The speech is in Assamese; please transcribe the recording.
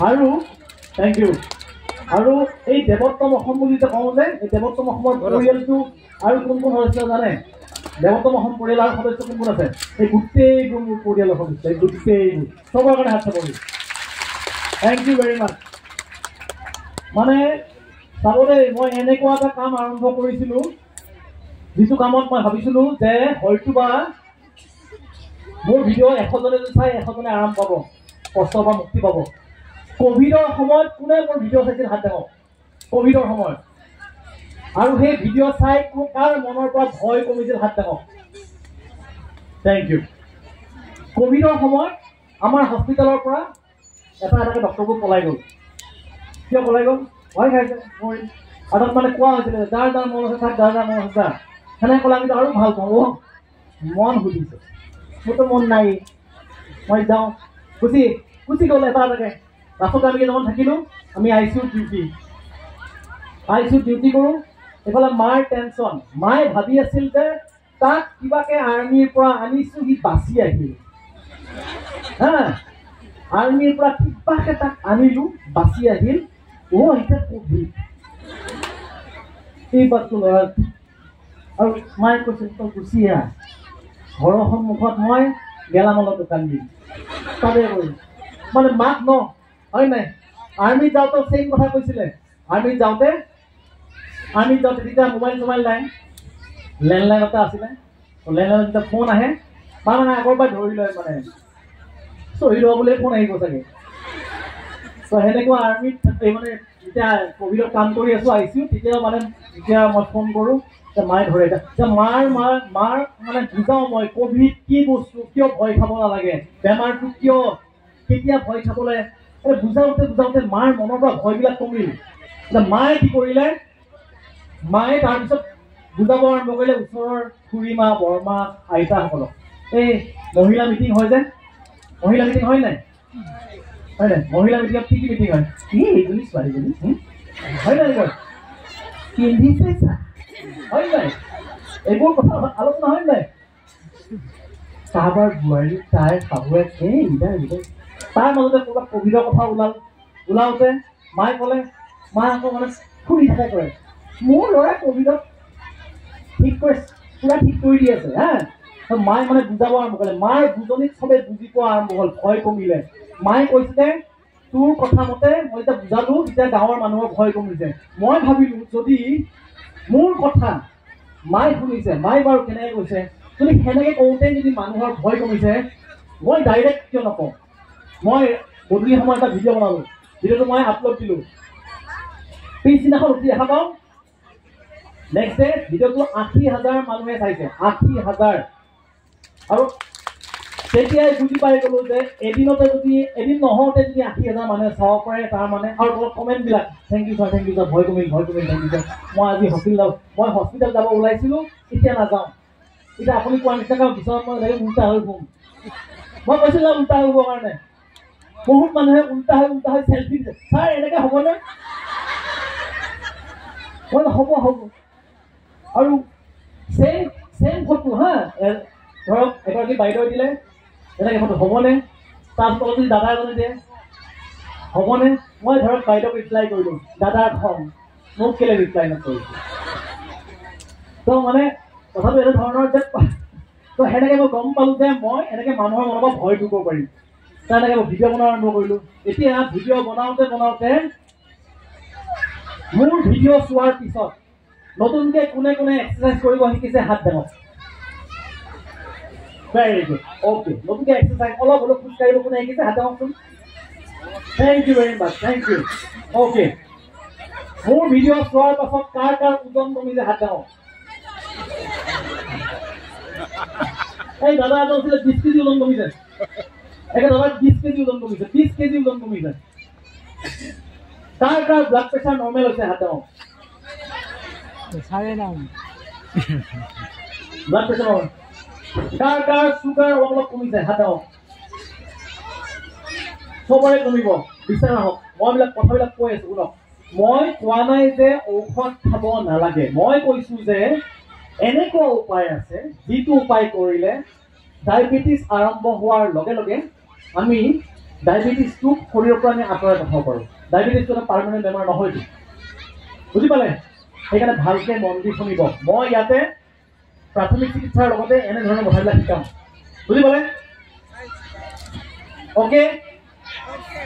আৰু থেংক ইউ আৰু এই দেৱত্তম অসম বুলি যে কওঁ যে এই দেৱত্তম অসমৰ পৰিয়ালটো আৰু কোন কোন সদস্য জানে দেৱত্তম অসম পৰিয়ালৰ সদস্য কোন কোন আছে এই গোটেইবোৰ মোৰ পৰিয়ালৰ সদস্য এই গোটেইবোৰ চবৰ কাৰণে হাত চাপৰি থেংক ইউ ভেৰি মাছ মানে চাব দেই মই এনেকুৱা এটা কাম আৰম্ভ কৰিছিলোঁ যিটো কামত মই ভাবিছিলোঁ যে হয়তো বা মোৰ ভিডিঅ' 100জনে যদি চাই 100জনে আৰাম পাব কষ্টৰ পৰা মুক্তি পাব কোভিডৰ সময়ত কোনে মোৰ ভিডিঅ' চাইছিল হাত দেখাওক কোভিডৰ সময়ত আৰু সেই ভিডিঅ' চাই কাৰ মনৰ পৰা ভয় কমিছিল হাত দেখাওক থেংক ইউ কোভিডৰ সময়ত আমাৰ হস্পিটেলৰ পৰা এটা এটাকৈ ডক্টৰবোৰ পলাই গ'ল কিয় পলাই গ'ল ভয় খাইছে মোৰ আৰু তাত মানে কোৱা হৈছিলে যাৰ যাৰ মন আছে তাক যাৰ যাৰ মন আছে সেনেকৈ ক'লে আমি আৰু ভাল পাওঁ মন সুধিছে মোৰতো মন নাই মই যাওঁ গুচি গ'ল এটা এটাকৈ লাষ্টত আমি কেইটামান থাকিলোঁ আমি আই চি ইউত ডিউটি কৰোঁ এইফালে মাৰ টেনশ্যন মায়ে ভাবি আছিল যে তাক কিবাকৈ আৰ্মিৰ পৰা আনিছোঁ সি বাচি আহিল হা আৰ্মিৰ পৰা কিবাকৈ তাক আনিলোঁ বাচি আহিল এতিয়া কোভিড এই বাটটো ল'ৰা আৰু মায়ে কৈছে তই গুচি আহ ঘৰৰ সন্মুখত মই গেলামালৰ দোকান দিম তাতে কৰি মানে মাক ন হয় নাই আৰ্মিত যাওঁতে চেইম কথা কৈছিলে আৰ্মিত যাওঁতে তেতিয়া মোবাইল নাই লেণ্ডলাইন এটা আছিলে লেণ্ডলাইন যেতিয়া ফোন আহে মানে আগৰ পৰা ধৰি লয় মানে চহী লোৱা বুলিয়ে ফোন আহিব চাগে ত' সেনেকুৱা আৰ্মিত মানে যেতিয়া কোভিডত কাম কৰি আছোঁ আহিছোঁ তেতিয়া মানে যেতিয়া মই ফোন কৰোঁ মায়ে ধৰে এতিয়া মাৰ মানে বুজাওঁ মই কোভিড কি বস্তু কিয় ভয় খাব নালাগে বেমাৰটো কিয় কেতিয়া ভয় খাবলৈ বুজাওঁতে মাৰ মনৰ পৰা ভয়বিলাক কমিল এতিয়া মায়ে কি কৰিলে মায়ে তাৰপিছত বুজাব আৰম্ভ কৰিলে ওচৰৰ খুৰীমা বৰমা আইতাসকলক এই মহিলা মিটিং হয় যে মহিলা মিটিং হয় নাই হয় নাই মহিলা মিটিঙত কি মিটিং হয় এইজনী ছোৱালীজনী হয় নাই কয় পিন্ধিছে হয় নাই এইবোৰ কথা আলোচনা হয় নাই কাৰোবাৰ বোৱাৰী তাই শাহুৱেক তাৰ মাজতে ক'ৰবাত কোভিডৰ কথা ওলাওঁতে মায়ে ক'লে মা আকৌ মানে ফুৰি থাকে কৰে মোৰ ল'ৰাই কোভিডত পুৰা ঠিক কৰি দি আছে হা মায়ে মানে বুজাব আৰম্ভ কৰিলে মাৰ বুজনিত চবেই বুজি পোৱা আৰম্ভ হ'ল ভয় কমিলে মায়ে কৈছিলে তোৰ কথা মতে মই যেতিয়া বুজালোঁ তেতিয়া গাঁৱৰ মানুহৰ ভয় কমিছে মই ভাবিলোঁ যদি মোৰ কথা মায়ে শুনিছে মায়ে বাৰু কেনেকৈ কৈছে যদি সেনেকৈ কওঁতে যদি মানুহৰ ভয় কমিছে মই ডাইৰেক্ট কিয় নকওঁ মই গধূলি সময়ত এটা ভিডিঅ' বনালোঁ ভিডিঅ'টো মই আপলোড দিলোঁ পিছদিনাখন উঠি দেখা পাওঁ নেক্সট ডে ভিডিঅ'টো 80,000 মানুহে চাইছে 80,000 আৰু তেতিয়াই বুজি পাই গ'লোঁ যে এদিন নহওঁতে যদি 80,000 মানুহে চাব পাৰে তাৰ মানে আৰু অলপ কমেণ্টবিলাক থেংক ইউ ছাৰ ভয় কমিল থেংক ইউ ছাৰ মই আজি হস্পিটেল যাব ওলাইছিলোঁ এতিয়া নাযাওঁ এতিয়া আপুনি কোৱা নিচিনাকৈ বিচনাত মই এনেকৈ উল্টা হৈ শুম মই কৈছিলোঁ উল্টা হৈ শুবৰ কাৰণে বহুত মানুহে উল্টা হৈ চেল্ফি দিছে ছাৰ এনেকৈ হ'বনে মই হ'ব আৰু চেম ফটো হা ধৰক এগৰাকী বাইদেউ দিলে এনেকৈ ফটো হ'বনে তাৰপিছত যদি দাদা এজনে দিয়ে হ'বনে মই ধৰক বাইদেউক ৰিপ্লাই কৰিলোঁ দাদাৰ খং মোক কেলৈ ৰিপ্লাই নকৰিছোঁ তো মানে কথাটো এইটো ধৰণৰ যে তো সেনেকৈ মই গম পালোঁ যে মই এনেকৈ মানুহৰ মনৰ পৰা ভয় দিব পাৰিম তেনেকৈ মই ভিডিঅ' বনোৱা আৰম্ভ কৰিলোঁ এতিয়া ভিডিঅ' বনাওঁতে মোৰ ভিডিঅ' চোৱাৰ পিছত নতুনকৈ কোনে এক্সাৰচাইজ কৰিব শিকিছে হাত দেখাওক ভেৰি গুড অ'কে নতুনকৈ এক্সাৰচাইজ অলপ হ'লেও খোজকাঢ়িব কোনে শিকিছে হাত দেখাওকচোন thank you very much thank you okay মোৰ ভিডিঅ' চোৱাৰ পাছত কাৰ ওজন কমিছে হাত দেখাওক এই দাদা এজন আছিলে 20 কেজি ওজন কমিছে একে দাদা 20 কেজি ওজন কমিছে 20 কেজি ওজন কমিছে কাৰ ব্লাড প্ৰেছাৰ নৰ্মেল হৈছে হাত দেখাওক ব্লাড প্ৰেছাৰ কাৰ চুগাৰ অলপ কমিছে হাত দেখাওক চবৰে কমিব বিচাৰ আহক মই কথাবিলাক কৈ আছোঁ শুনক মই কোৱা নাই যে ঔষধ খাব নালাগে মই কৈছোঁ যে এনেকুৱা উপায় আছে যিটো উপায় কৰিলে ডায়েবেটিছ আৰম্ভ হোৱাৰ লগে লগে আমি ডায়েবেটিছটো শৰীৰৰ পৰা আমি আঁতৰাই পঠাব পাৰোঁ। ডায়েবেটিছটো এটা পাৰ্মানেণ্ট বেমাৰ নহয়তো, বুজি পালে? সেইকাৰণে ভালকৈ মন দি শুনিব। মই ইয়াতে প্ৰাথমিক চিকিৎসাৰ লগতে এনেধৰণৰ কথাবিলাক শিকাম, বুজি পালে? অ'কে।